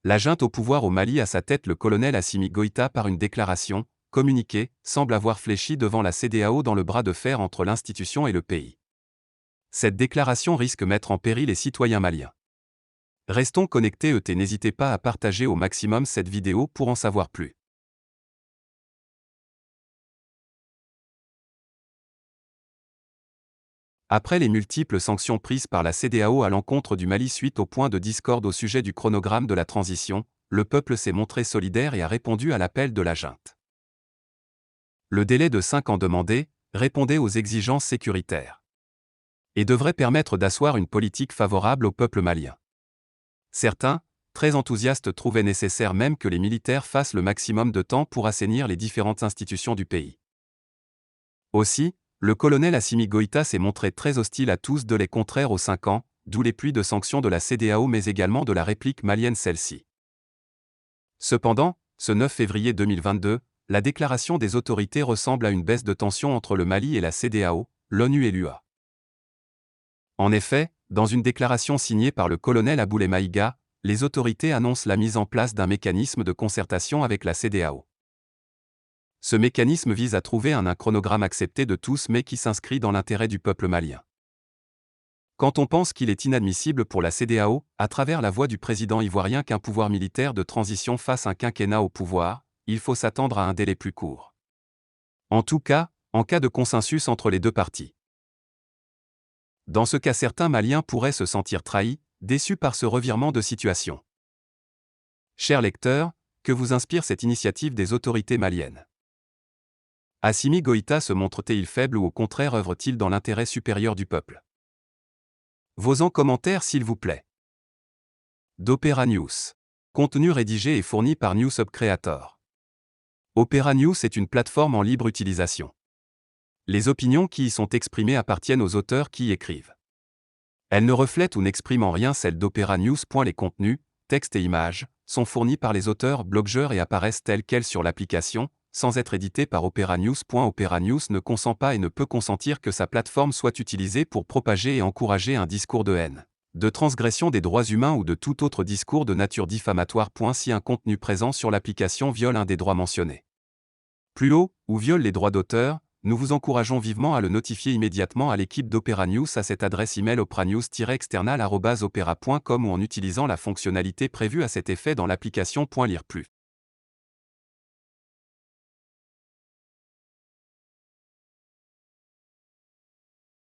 La junte au pouvoir au Mali à sa tête le colonel Assimi Goïta par une déclaration, communiquée, semble avoir fléchi devant la CEDEAO dans le bras de fer entre l'institution et le pays. Cette déclaration risque de mettre en péril les citoyens maliens. Restons connectés et n'hésitez pas à partager au maximum cette vidéo pour en savoir plus. Après les multiples sanctions prises par la CEDEAO à l'encontre du Mali suite au point de discorde au sujet du chronogramme de la transition, le peuple s'est montré solidaire et a répondu à l'appel de la junte. Le délai de 5 ans demandé répondait aux exigences sécuritaires et devrait permettre d'asseoir une politique favorable au peuple malien. Certains, très enthousiastes, trouvaient nécessaire même que les militaires fassent le maximum de temps pour assainir les différentes institutions du pays. Aussi, le colonel Assimi Goïta s'est montré très hostile à tous les contraires aux 5 ans, d'où les pluies de sanctions de la CEDEAO mais également de la réplique malienne celle-ci. Cependant, ce 9 février 2022, la déclaration des autorités ressemble à une baisse de tension entre le Mali et la CEDEAO, l'ONU et l'UA. En effet, dans une déclaration signée par le colonel Aboulé Maïga, les autorités annoncent la mise en place d'un mécanisme de concertation avec la CEDEAO. Ce mécanisme vise à trouver un chronogramme accepté de tous mais qui s'inscrit dans l'intérêt du peuple malien. Quand on pense qu'il est inadmissible pour la CEDEAO, à travers la voix du président ivoirien qu'un pouvoir militaire de transition fasse un quinquennat au pouvoir, il faut s'attendre à un délai plus court. En tout cas, en cas de consensus entre les deux parties. Dans ce cas, certains Maliens pourraient se sentir trahis, déçus par ce revirement de situation. Chers lecteurs, que vous inspire cette initiative des autorités maliennes? Assimi Goïta se montre-t-il faible ou au contraire œuvre-t-il dans l'intérêt supérieur du peuple? Vos en commentaires s'il vous plaît. d'Opera News. Contenu rédigé et fourni par News Hub Creator. Opera News est une plateforme en libre utilisation. Les opinions qui y sont exprimées appartiennent aux auteurs qui y écrivent. Elles ne reflètent ou n'expriment en rien celles d'Opera News. Les contenus, textes et images, sont fournis par les auteurs blogueurs et apparaissent tels quels sur l'application, sans être édités par Opera News. Opera News ne consent pas et ne peut consentir que sa plateforme soit utilisée pour propager et encourager un discours de haine, de transgression des droits humains ou de tout autre discours de nature diffamatoire. Si un contenu présent sur l'application viole un des droits mentionnés plus haut, ou viole les droits d'auteur, nous vous encourageons vivement à le notifier immédiatement à l'équipe d'Opera News à cette adresse email opranews-external@opera.com ou en utilisant la fonctionnalité prévue à cet effet dans l'application. Lire plus.